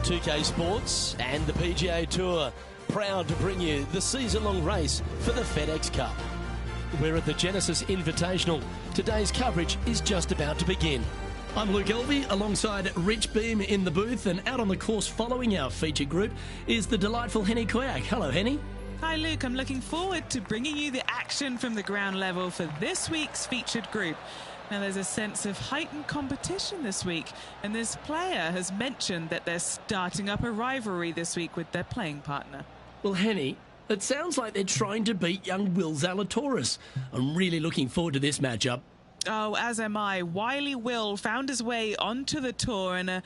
2K Sports and the PGA Tour, proud to bring you the season-long race for the FedEx Cup. We're at the Genesis Invitational. Today's coverage is just about to begin. I'm Luke Elvey alongside Rich Beam in the booth, and out on the course following our feature group is the delightful Henny Kwiak. Hello, Henny. Hi Luke, I'm looking forward to bringing you the action from the ground level for this week's featured group. Now there's a sense of heightened competition this week, and this player has mentioned that they're starting up a rivalry this week with their playing partner. Well, Henny, it sounds like they're trying to beat young Will Zalatoris. I'm really looking forward to this matchup. Oh, as am I. Wily Will found his way onto the tour in a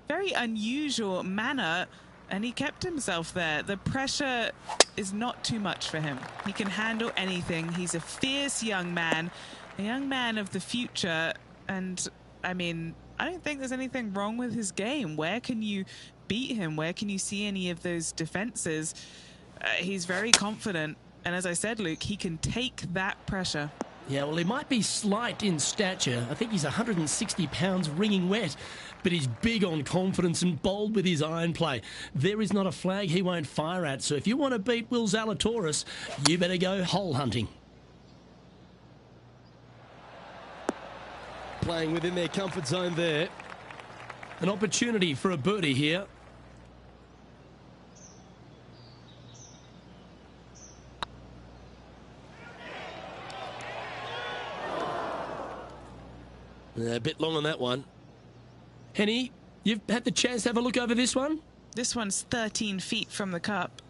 very unusual manner, and he kept himself there. The pressure is not too much for him. He can handle anything. He's a fierce young man, a young man of the future, and I mean, I don't think there's anything wrong with his game. Where can you beat him? Where can you see any of those defenses? He's very confident, and as I said, Luke, he can take that pressure. Yeah, well, he might be slight in stature. I think he's 160 pounds wringing wet, but he's big on confidence and bold with his iron play. There is not a flag he won't fire at, so if you want to beat Will Zalatoris, you better go hole hunting. Playing within their comfort zone there. An opportunity for a birdie here. A bit long on that one. Henny, you've had the chance to have a look over this one? This one's 13 feet from the cup.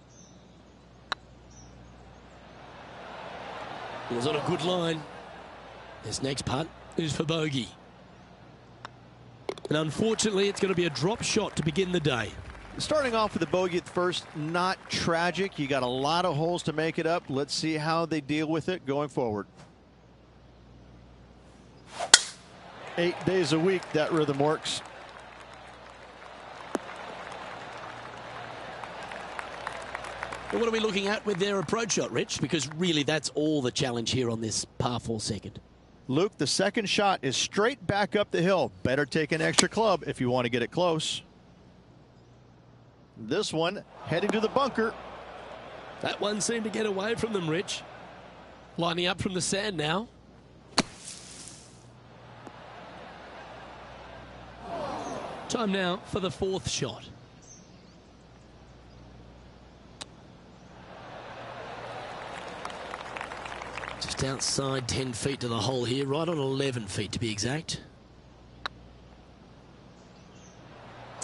It was on a good line. This next putt is for bogey. And unfortunately, it's going to be a drop shot to begin the day. Starting off with a bogey at first, not tragic. You got a lot of holes to make it up. Let's see how they deal with it going forward. 8 days a week, that rhythm works. Well, what are we looking at with their approach shot, Rich? Because really that's all the challenge here on this par 4 second. Luke, the second shot is straight back up the hill. Better take an extra club if you want to get it close. This one heading to the bunker. That one seemed to get away from them, Rich. Lining up from the sand now. Time now for the fourth shot. Just outside 10 feet to the hole here, right on 11 feet to be exact.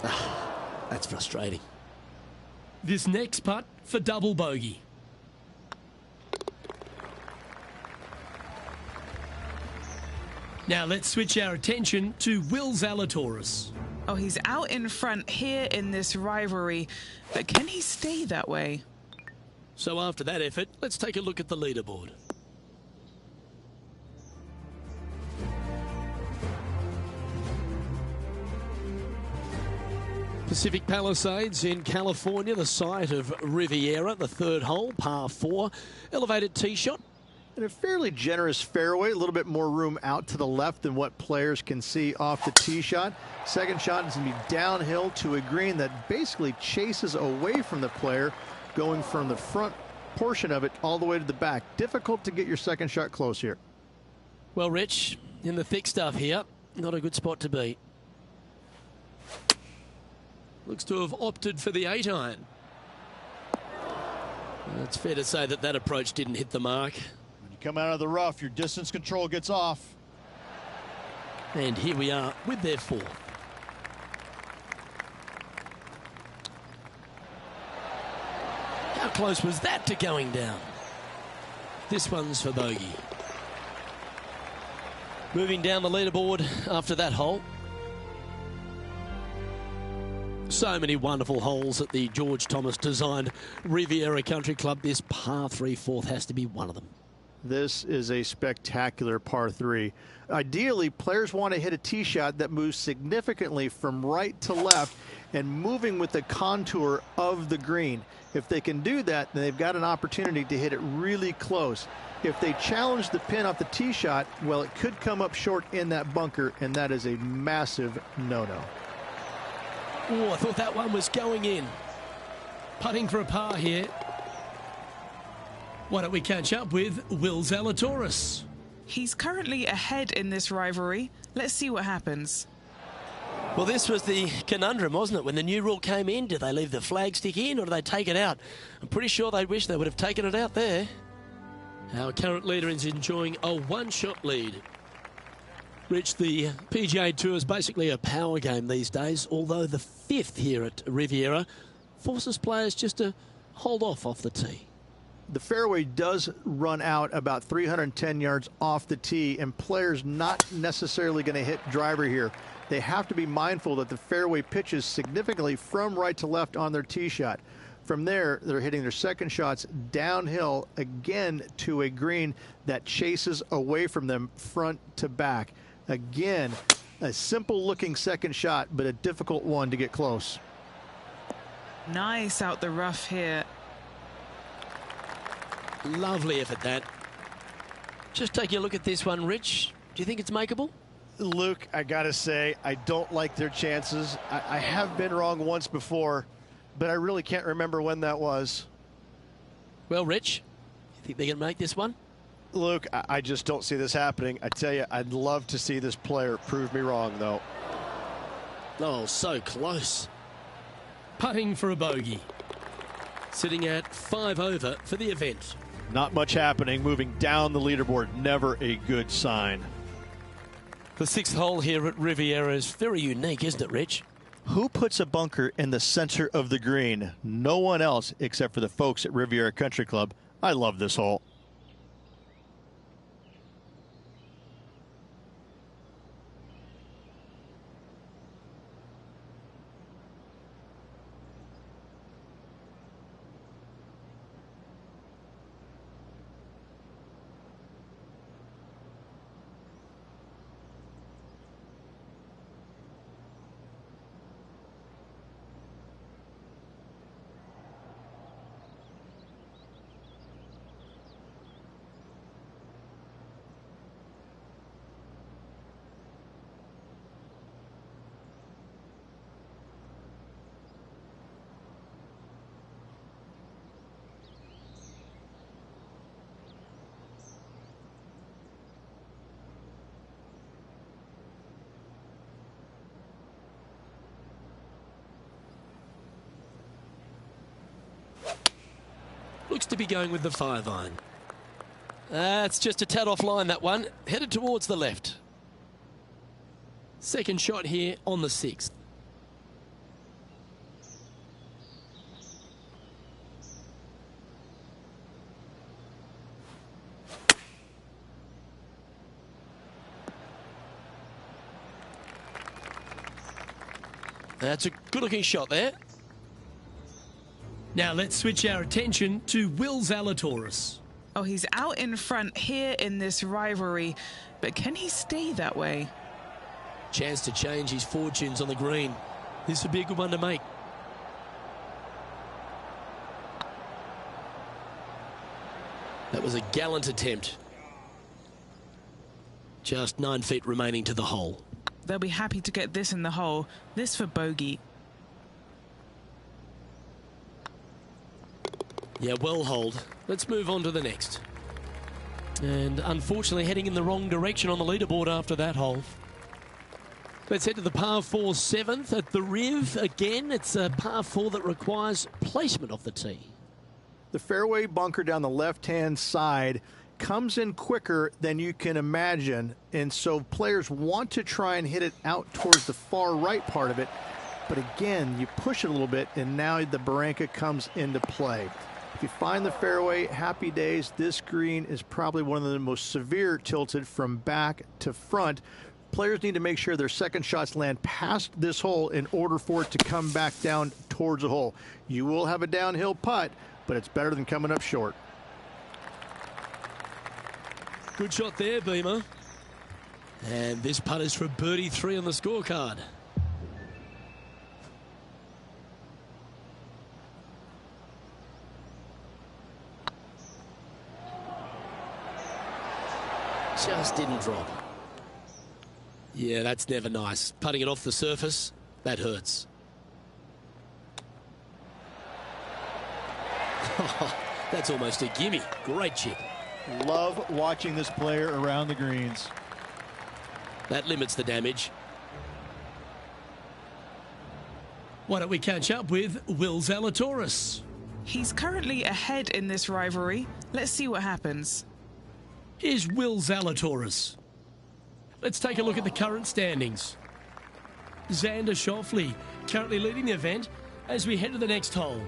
That's frustrating. This next putt for double bogey. Now let's switch our attention to Will Zalatoris. Oh, he's out in front here in this rivalry, but can he stay that way? So after that effort, let's take a look at the leaderboard. Pacific Palisades in California, the site of Riviera, the third hole, par 4. Elevated tee shot. And a fairly generous fairway, a little bit more room out to the left than what players can see off the tee shot. Second shot is going to be downhill to a green that basically chases away from the player, going from the front portion of it all the way to the back. Difficult to get your second shot close here. Well, Rich, in the thick stuff here, not a good spot to be. Looks to have opted for the 8-iron. It's fair to say that that approach didn't hit the mark. When you come out of the rough, your distance control gets off. And here we are with their fourth. How close was that to going down? This one's for bogey. Moving down the leaderboard after that hole. So many wonderful holes at the George Thomas designed Riviera Country Club. This par 3 fourth has to be one of them. This is a spectacular par 3. Ideally, players want to hit a tee shot that moves significantly from right to left and moving with the contour of the green. If they can do that, then they've got an opportunity to hit it really close. If they challenge the pin off the tee shot, well, it could come up short in that bunker, and that is a massive no-no. Oh, I thought that one was going in. Putting for a par here. Why don't we catch up with Will Zalatoris? He's currently ahead in this rivalry. Let's see what happens. Well, this was the conundrum, wasn't it? When the new rule came in, did they leave the flag stick in or did they take it out? I'm pretty sure they wish they would have taken it out there. Our current leader is enjoying a one-shot lead. Rich, the PGA Tour is basically a power game these days, although the fifth here at Riviera forces players just to hold off the tee. The fairway does run out about 310 yards off the tee, and players not necessarily going to hit driver here. They have to be mindful that the fairway pitches significantly from right to left on their tee shot. From there, they're hitting their second shots downhill again to a green that chases away from them front to back. Again, a simple looking second shot, but a difficult one to get close. Nice out the rough here. Lovely effort, that. Just taking a look at this one, Rich. Do you think it's makeable? Luke, I gotta say, I don't like their chances. I have been wrong once before, but I really can't remember when that was. Well, Rich, you think they're going to make this one? Luke, I just don't see this happening. I tell you, I'd love to see this player prove me wrong, though. Oh, so close. Putting for a bogey. Sitting at 5 over for the event. Not much happening, moving down the leaderboard. Never a good sign. The sixth hole here at Riviera is very unique, isn't it, Rich? Who puts a bunker in the center of the green? No one else except for the folks at Riviera Country Club. I love this hole. Looks to be going with the 5-iron. It's just a tad offline, that one. Headed towards the left. Second shot here on the 6th. That's a good-looking shot there. Now let's switch our attention to Will Zalatoris. Oh, he's out in front here in this rivalry, but can he stay that way? Chance to change his fortunes on the green. This would be a good one to make. That was a gallant attempt. Just 9 feet remaining to the hole. They'll be happy to get this in the hole. This for bogey. Yeah, well hold. Let's move on to the next. And unfortunately heading in the wrong direction on the leaderboard after that hole. Let's head to the par 4 7th at the Riv. Again, it's a par 4 that requires placement of the tee. The fairway bunker down the left-hand side comes in quicker than you can imagine, and so players want to try and hit it out towards the far right part of it. But again, you push it a little bit, and now the Barranca comes into play. If you find the fairway, happy days. This green is probably one of the most severe tilted from back to front. Players need to make sure their second shots land past this hole in order for it to come back down towards the hole. You will have a downhill putt, but it's better than coming up short. Good shot there, Beamer. And this putt is for birdie 3 on the scorecard. Just didn't drop. Yeah, that's never nice. Putting it off the surface, that hurts. That's almost a gimme. Great chip. Love watching this player around the greens. That limits the damage. Why don't we catch up with Will Zalatoris? He's currently ahead in this rivalry. Let's see what happens. Here's Will Zalatoris. Let's take a look at the current standings. Xander Schauffele currently leading the event as we head to the next hole.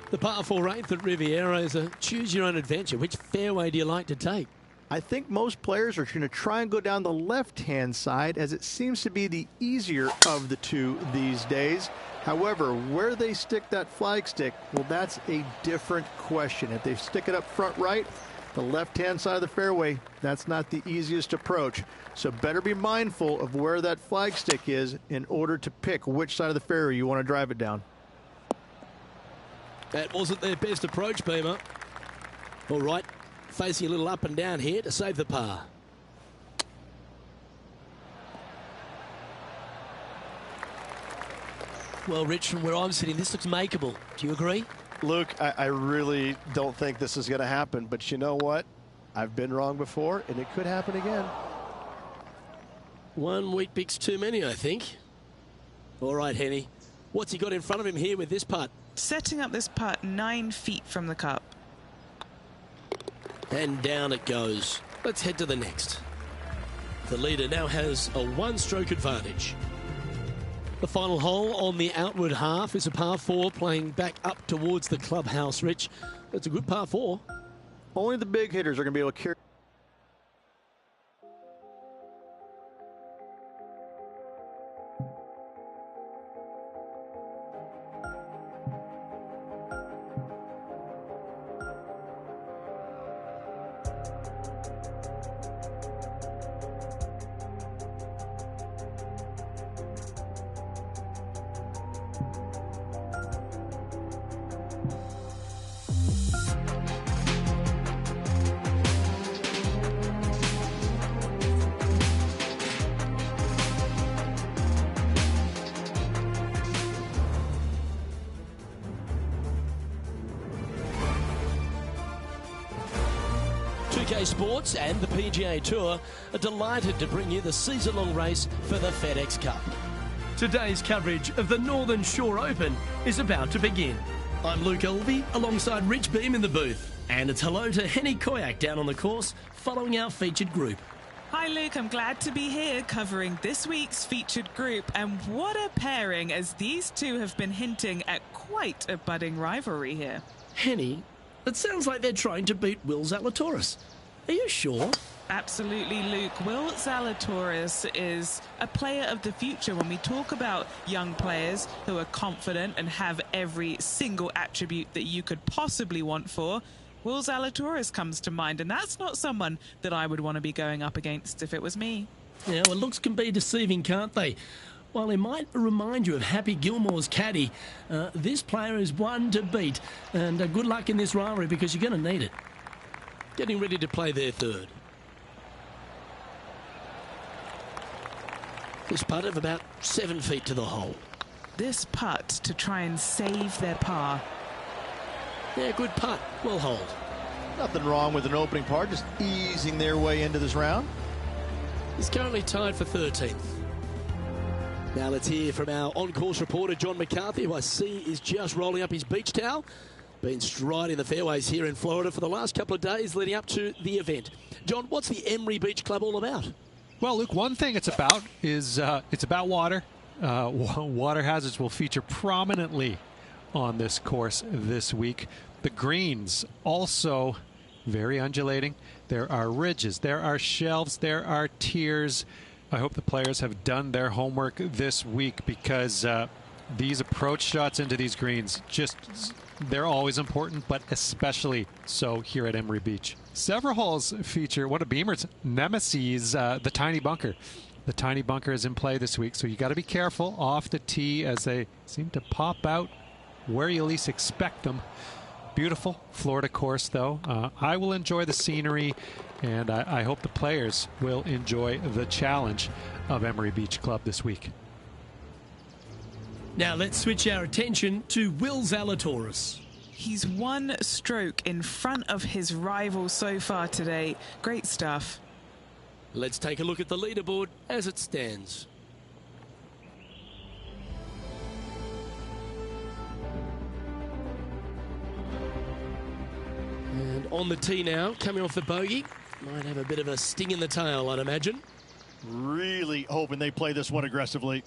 The par 4 8th at Riviera is a choose-your-own-adventure. Which fairway do you like to take? I think most players are going to try and go down the left-hand side, as it seems to be the easier of the two these days. However, where they stick that flagstick, well, that's a different question. If they stick it up front right, the left-hand side of the fairway, that's not the easiest approach. So better be mindful of where that flagstick is in order to pick which side of the fairway you want to drive it down. That wasn't their best approach, Beamer. All right, facing a little up and down here to save the par. Well, Rich, from where I'm sitting, this looks makeable. Do you agree? Luke, I really don't think this is going to happen, but you know what? I've been wrong before, and it could happen again. One wheat bix too many, I think. All right, Henny. What's he got in front of him here with this putt? Setting up this putt 9 feet from the cup. And down it goes. Let's head to the next. The leader now has a 1-stroke advantage. The final hole on the outward half is a par 4 playing back up towards the clubhouse, Rich. That's a good par 4. Only the big hitters are going to be able to carry. Sports and the PGA Tour are delighted to bring you the season-long race for the FedEx Cup. Today's coverage of the Northern Shore Open is about to begin. I'm Luke Elvey alongside Rich Beam in the booth, and it's hello to Henny Koyak down on the course following our featured group. Hi Luke, I'm glad to be here covering this week's featured group, and what a pairing, as these two have been hinting at quite a budding rivalry here. Henny, it sounds like they're trying to beat Will Zalatoris. Are you sure? Absolutely, Luke. Will Zalatoris is a player of the future. When we talk about young players who are confident and have every single attribute that you could possibly want for, Will Zalatoris comes to mind, and that's not someone that I would want to be going up against if it was me. Yeah, well, looks can be deceiving, can't they? While it might remind you of Happy Gilmore's caddy, this player is one to beat, and good luck in this rivalry because you're going to need it. Getting ready to play their third. This putt of about 7 feet to the hole. This putt to try and save their par. Yeah, good putt. Well hold. Nothing wrong with an opening par, just easing their way into this round. He's currently tied for 13th. Now let's hear from our on-course reporter, John McCarthy, who I see is just rolling up his beach towel. Been striding the fairways here in Florida for the last couple of days leading up to the event. John, what's the Emery Beach Club all about? Well, Luke, one thing it's about is it's about water. Water hazards will feature prominently on this course this week. The greens also very undulating. There are ridges, there are shelves, there are tiers. I hope the players have done their homework this week, because these approach shots into these greens, they're always important, but especially so here at Emery Beach. Several holes feature one of Beamer's nemesis, the tiny bunker. The tiny bunker is in play this week, so you got to be careful off the tee as they seem to pop out where you least expect them. Beautiful Florida course, though. I will enjoy the scenery, and I hope the players will enjoy the challenge of Emery Beach Club this week. Now let's switch our attention to Will Zalatoris. He's one stroke in front of his rival so far today. Great stuff. Let's take a look at the leaderboard as it stands. And on the tee now, coming off the bogey. Might have a bit of a sting in the tail, I'd imagine. Really hoping they play this one aggressively.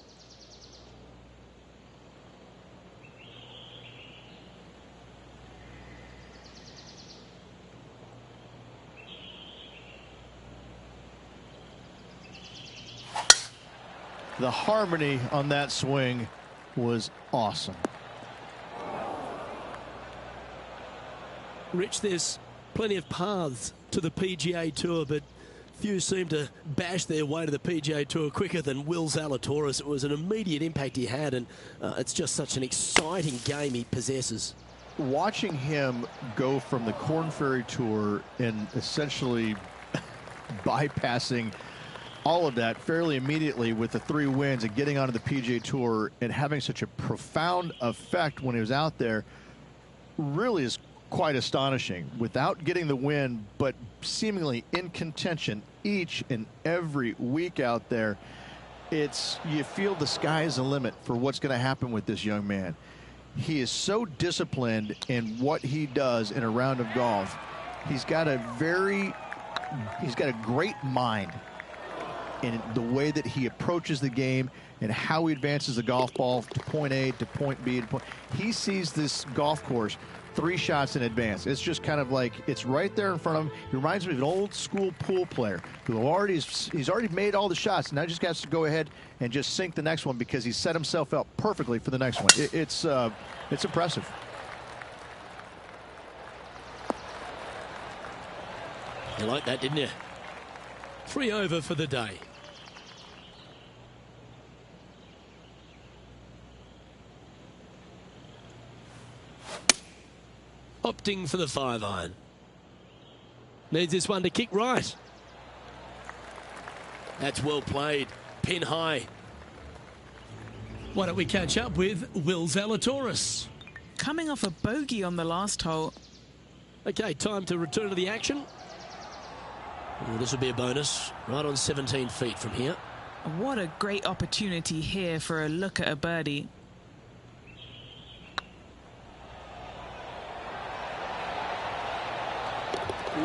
The harmony on that swing was awesome. Rich, there's plenty of paths to the PGA Tour, but few seem to bash their way to the PGA Tour quicker than Will Zalatoris. It was an immediate impact he had, and it's just such an exciting game he possesses. Watching him go from the Korn Ferry Tour and essentially bypassing all of that fairly immediately with the 3 wins and getting onto the PGA Tour and having such a profound effect when he was out there really is quite astonishing. Without getting the win, but seemingly in contention each and every week out there, you feel the sky is the limit for what's going to happen with this young man. He is so disciplined in what he does in a round of golf. He's got a great mind in the way that he approaches the game and how he advances the golf ball to point A to point B to point. He sees this golf course 3 shots in advance. It's just kind of like it's right there in front of him. He reminds me of an old school pool player who he's already made all the shots. Now just has to go ahead and just sink the next one because he set himself up perfectly for the next one. It's impressive. You like that, didn't you? 3 over for the day. Opting for the 5-iron. Needs this one to kick right. That's well played. Pin high. Why don't we catch up with Will Zalatoris? Coming off a bogey on the last hole. Okay, time to return to the action. Oh, this will be a bonus. Right on 17 feet from here. What a great opportunity here for a look at a birdie.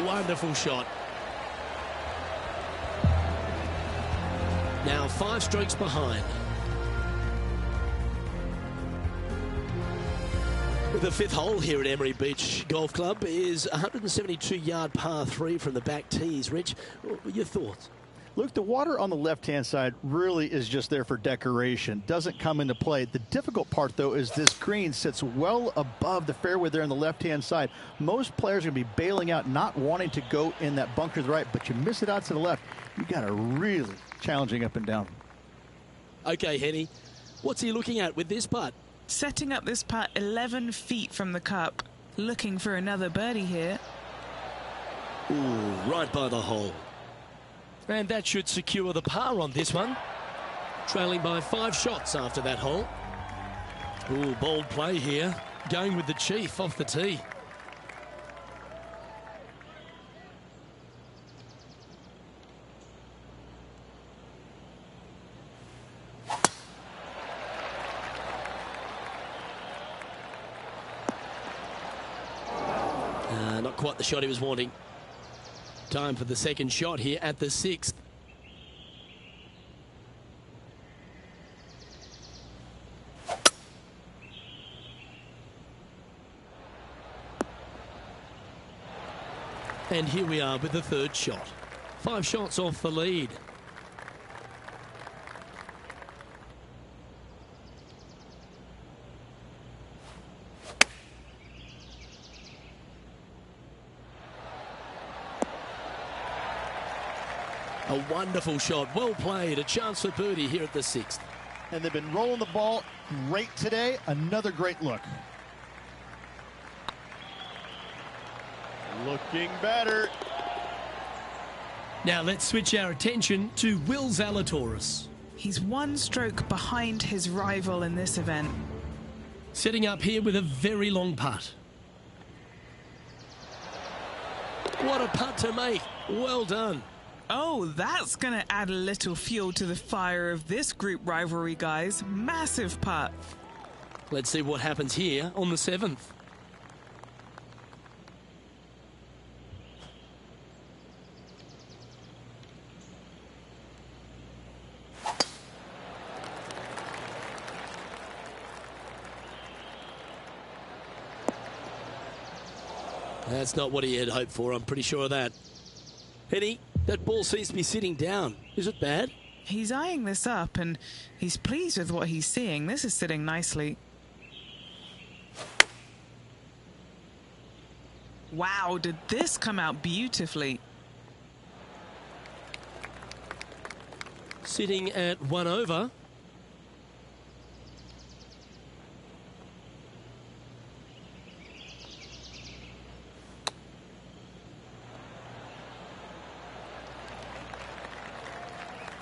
Wonderful shot. Now 5 strokes behind. The 5th hole here at Emery Beach Golf Club is a 172-yard par 3 from the back tees. Rich, your thoughts? Look, the water on the left-hand side really is just there for decoration. Doesn't come into play. The difficult part, though, is this green sits well above the fairway there on the left-hand side. Most players are going to be bailing out, not wanting to go in that bunker to the right, but you miss it out to the left. You got a really challenging up and down. Okay, Henny, what's he looking at with this putt? Setting up this putt 11 feet from the cup. Looking for another birdie here. Ooh, right by the hole. And that should secure the par on this one. Trailing by 5 shots after that hole. Ooh, bold play here. Going with the chief off the tee. Not quite the shot he was wanting. Time for the second shot here at the 6th. And here we are with the 3rd shot. 5 shots off the lead. A wonderful shot, well played, a chance for birdie here at the 6th. And they've been rolling the ball great today. Another great look. Looking better. Now let's switch our attention to Will Zalatoris. He's 1 stroke behind his rival in this event. Setting up here with a very long putt. What a putt to make. Well done. Oh, that's going to add a little fuel to the fire of this group rivalry, guys. Massive putt. Let's see what happens here on the 7th. That's not what he had hoped for, I'm pretty sure of that. Henny, that ball seems to be sitting down. Is it bad? He's eyeing this up, and he's pleased with what he's seeing. This is sitting nicely. Wow, did this come out beautifully? Sitting at 1 over.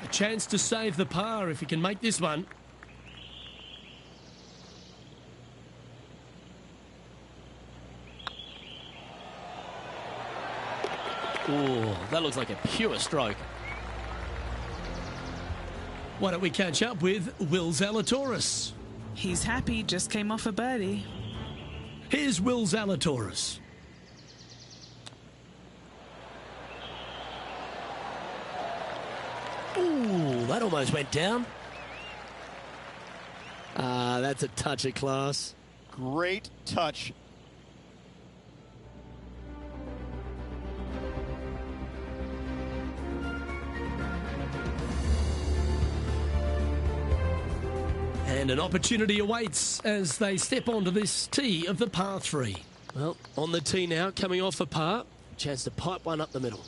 A chance to save the par if he can make this one. Oh, that looks like a pure stroke. Why don't we catch up with Will Zalatoris? He's happy, just came off a birdie. Here's Will Zalatoris. Ooh, that almost went down. That's a touch of class. Great touch. And an opportunity awaits as they step onto this tee of the par 3. Well, on the tee now, coming off a par. Chance to pipe one up the middle.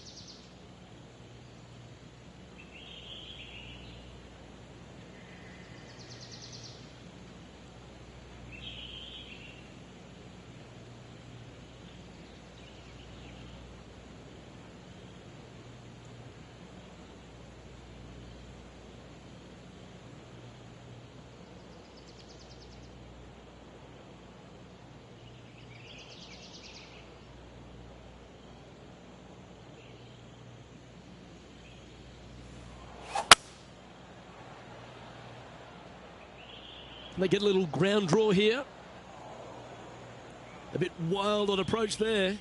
They get a little ground draw here. A bit wild on approach there.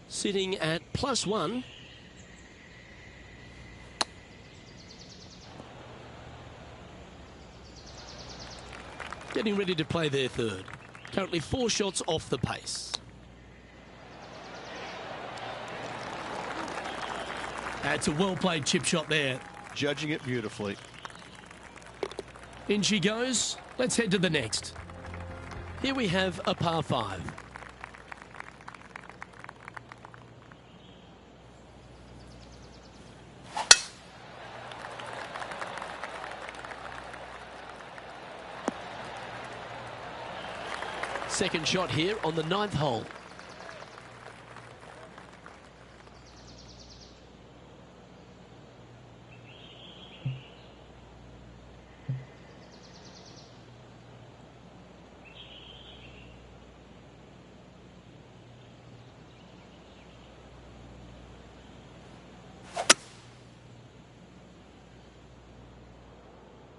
Sitting at +1. Getting ready to play their third. Currently 4 shots off the pace. That's a well-played chip shot there. Judging it beautifully. In she goes. Let's head to the next. Here we have a par 5. Second shot here on the 9th hole.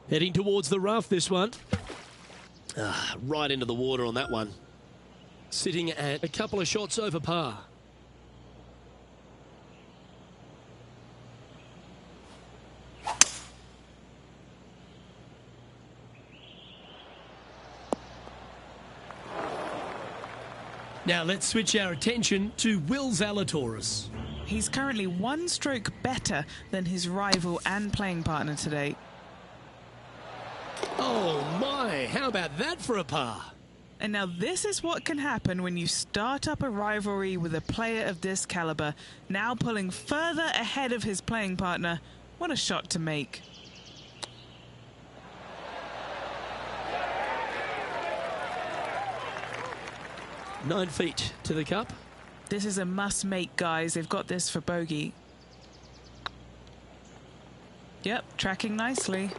Heading towards the rough, this one. Right into the water on that one. Sitting at a couple of shots over par. Now let's switch our attention to Will Zalatoris. He's currently 1 stroke better than his rival and playing partner today. Oh my, how about that for a par? And now this is what can happen when you start up a rivalry with a player of this caliber, now pulling further ahead of his playing partner. What a shot to make. Nine feet to the cup. This is a must-make, guys. They've got this for bogey. Yep, tracking nicely.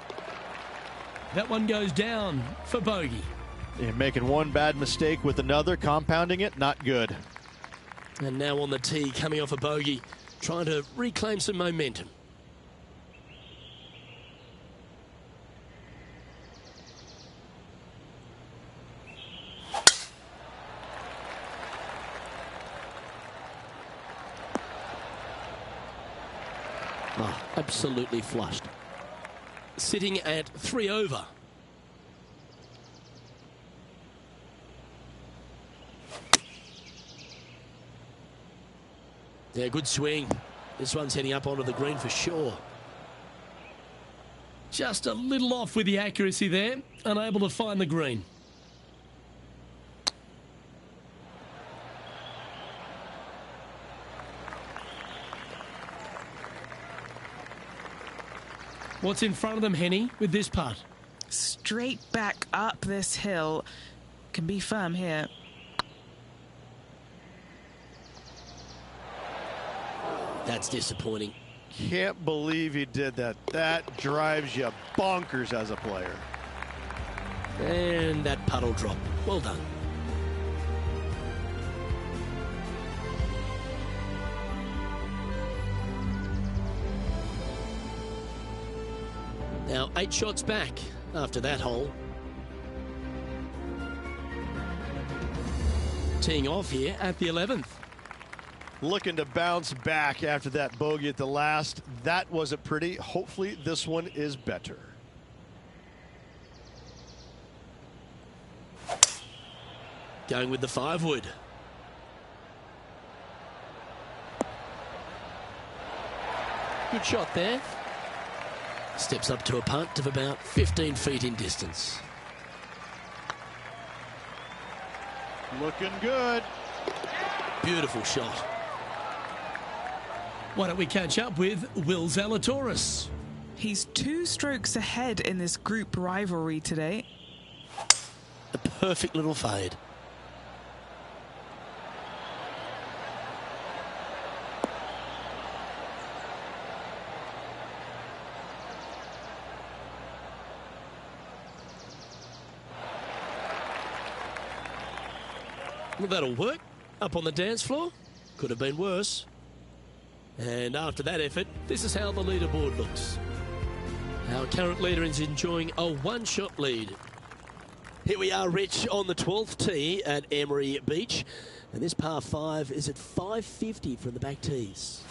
That one goes down for bogey. You're making one bad mistake with another, compounding it, not good. And now on the tee, coming off a bogey, trying to reclaim some momentum. Oh, absolutely flushed. Sitting at 3 over. Yeah, good swing. This one's heading up onto the green for sure. Just a little off with the accuracy there. Unable to find the green. What's in front of them, Henny, with this putt? Straight back up this hill. Can be firm here. That's disappointing. Can't believe he did that. That drives you bonkers as a player. And that putt'll drop. Well done. Now 8 shots back after that hole. Teeing off here at the 11th. Looking to bounce back after that bogey at the last. That wasn't pretty. Hopefully this one is better. Going with the 5-wood. Good shot there. Steps up to a putt of about 15 feet in distance. Looking good. Beautiful shot. Why don't we catch up with Will Zalatoris? He's 2 strokes ahead in this group rivalry today. A perfect little fade. Well, that'll work. Up on the dance floor. Could have been worse. And after that effort, this is how the leaderboard looks. Our current leader is enjoying a 1-shot lead. Here we are, Rich, on the 12th tee at Emery Beach. And this par 5 is at 550 from the back tees.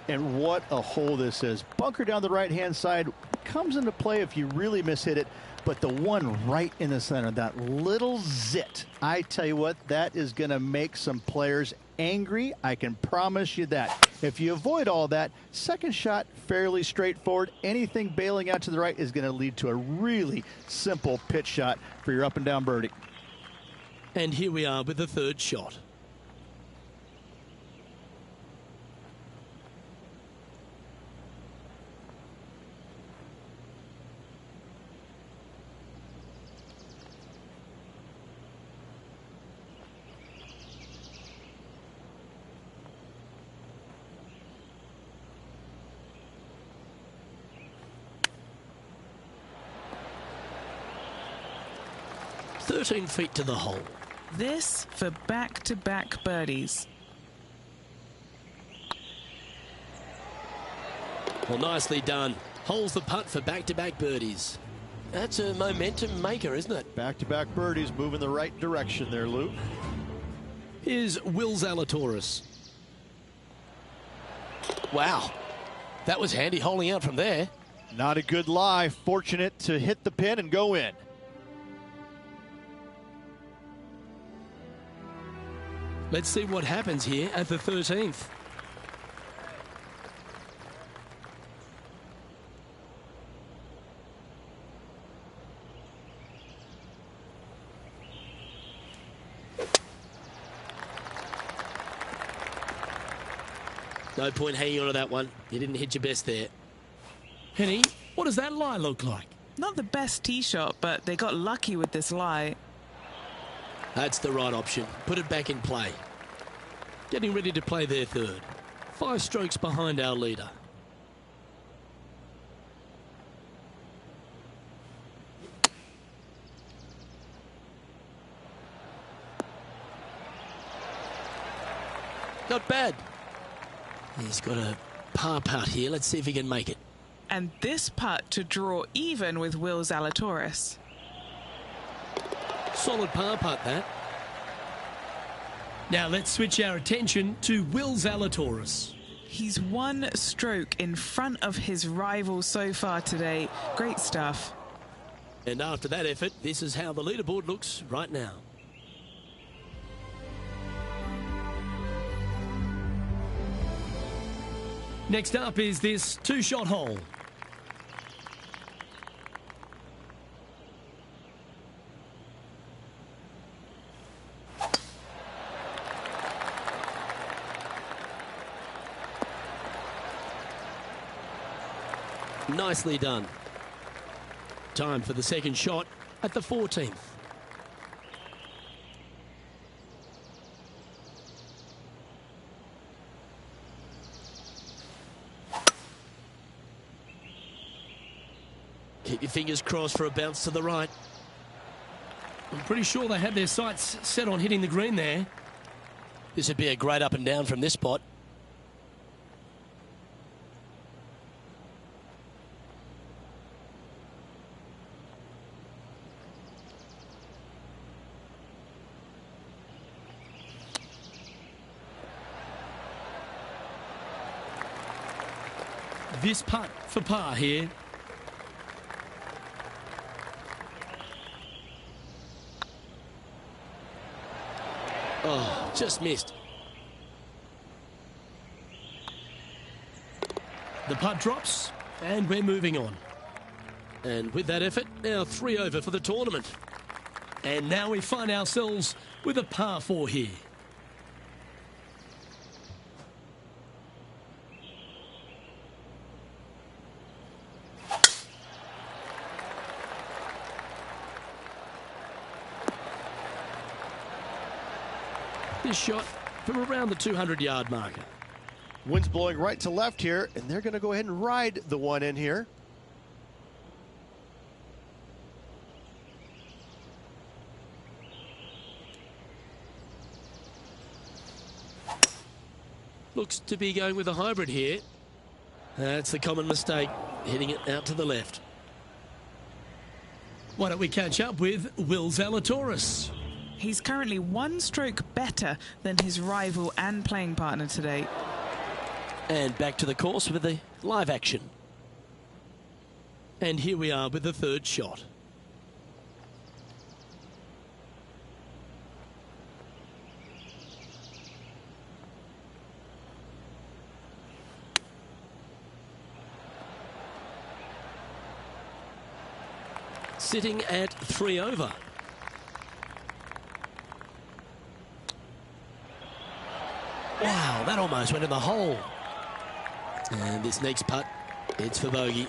And what a hole this is. Bunker down the right-hand side comes into play if you really mishit it. But the one right in the center, that little zit, I tell you what, that is going to make some players angry. I can promise you that. If you avoid all that, second shot, fairly straightforward. Anything bailing out to the right is going to lead to a really simple pitch shot for your up and down birdie. And here we are with the 3rd shot. "13 feet to the hole." This for back-to-back birdies. Well, nicely done. Holds the putt for back-to-back birdies. That's a momentum maker, isn't it? Back-to-back birdies, moving the right direction there, Luke. Here's Will Zalatoris. Wow. That was handy holding out from there. Not a good lie. Fortunate to hit the pin and go in. Let's see what happens here at the 13th. No point hanging on to that one. You didn't hit your best there. Henny, what does that lie look like? Not the best tee shot, but they got lucky with this lie. That's the right option. Put it back in play. Getting ready to play their 3rd. 5 strokes behind our leader. Not bad. He's got a par putt here. Let's see if he can make it. And this putt to draw even with Will Zalatoris. Solid par putt, that. Now let's switch our attention to Will Zalatoris. He's one stroke in front of his rival so far today. Great stuff. And after that effort, this is how the leaderboard looks right now. Next up is this two-shot hole. Nicely done. Time for the second shot at the 14th. Keep your fingers crossed for a bounce to the right. I'm pretty sure they had their sights set on hitting the green there. This would be a great up and down from this spot. This putt for par here. Oh, just missed. The putt drops, and we're moving on. And with that effort, now 3 over for the tournament. And now we find ourselves with a par 4 here. This shot from around the 200-yard marker. Wind's blowing right to left here, and they're going to go ahead and ride the one in here. Looks to be going with a hybrid here. That's the common mistake, hitting it out to the left. Why don't we catch up with Will Zalatoris? He's currently one stroke better than his rival and playing partner today. And back to the course with the live action. And here we are with the third shot. Sitting at 3 over. Wow, that almost went in the hole. And this next putt, it's for bogey.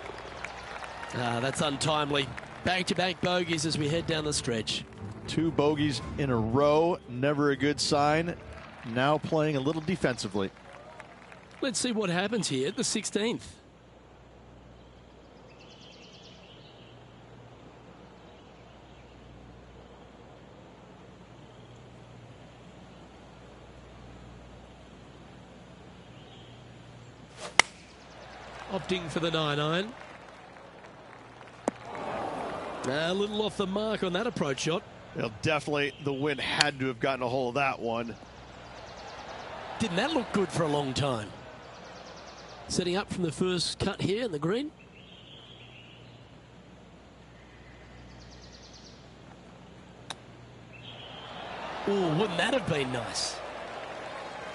That's untimely. Back-to-back bogeys as we head down the stretch. 2 bogeys in a row, never a good sign. Now playing a little defensively. Let's see what happens here at the 16th. Opting for the 9-iron. A little off the mark on that approach shot. Well, definitely the wind had to have gotten a hold of that one. Didn't that look good for a long time? Setting up from the first cut here in the green. Oh, wouldn't that have been nice?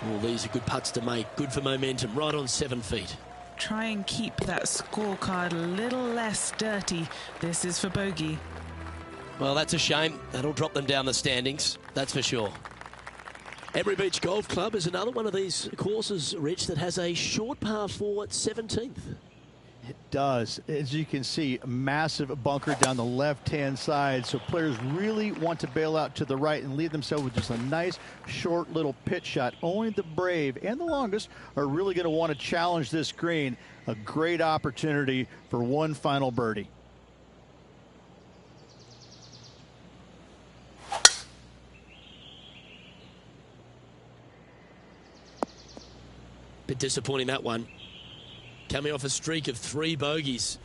Oh, these are good putts to make. Good for momentum. Right on 7 feet. Try and keep that scorecard a little less dirty. This is for bogey. Well, that's a shame. That'll drop them down the standings, that's for sure. Emery Beach Golf Club is another one of these courses, Rich, that has a short par 4 at 17th. It does. As you can see, a massive bunker down the left-hand side. So players really want to bail out to the right and leave themselves with just a nice, short little pitch shot. Only the brave and the longest are really going to want to challenge this green. A great opportunity for one final birdie. Bit disappointing, that one. Coming off a streak of 3 bogeys.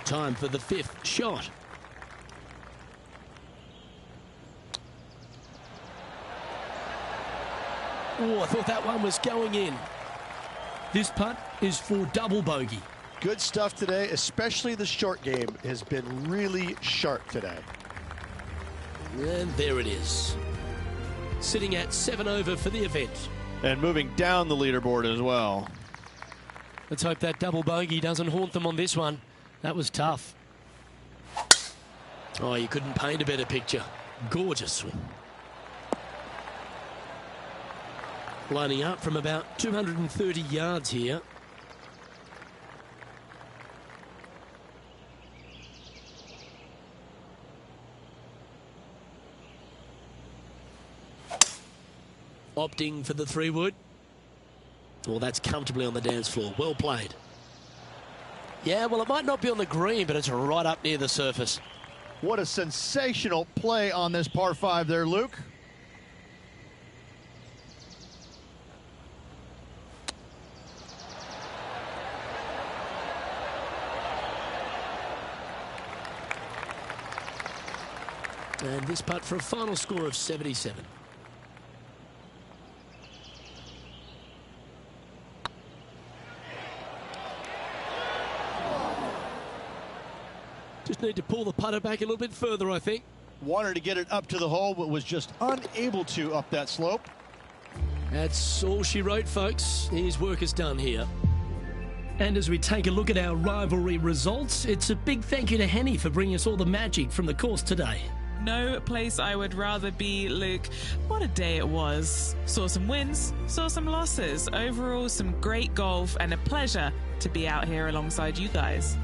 Time for the 5th shot. Oh, I thought that one was going in. This putt is for double bogey. Good stuff today, especially the short game has been really sharp today. And there it is. Sitting at 7 over for the event. And moving down the leaderboard as well. Let's hope that double bogey doesn't haunt them on this one. That was tough. Oh, you couldn't paint a better picture. Gorgeous swing. Lining up from about 230 yards here. Opting for the 3-wood. Well, that's comfortably on the dance floor. Well played. Yeah, well, it might not be on the green, but it's right up near the surface. What a sensational play on this par 5 there, Luke. And this putt for a final score of 77. Just need to pull the putter back a little bit further, I think. Wanted to get it up to the hole, but was just unable to up that slope. That's all she wrote, folks. His work is done here. And as we take a look at our rivalry results, it's a big thank you to Henny for bringing us all the magic from the course today. No place I would rather be, Luke. What a day it was. Saw some wins, saw some losses. Overall, some great golf and a pleasure to be out here alongside you guys.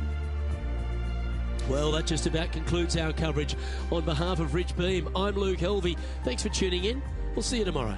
Well, that just about concludes our coverage. On behalf of Rich Beem, I'm Luke Helvey. Thanks for tuning in. We'll see you tomorrow.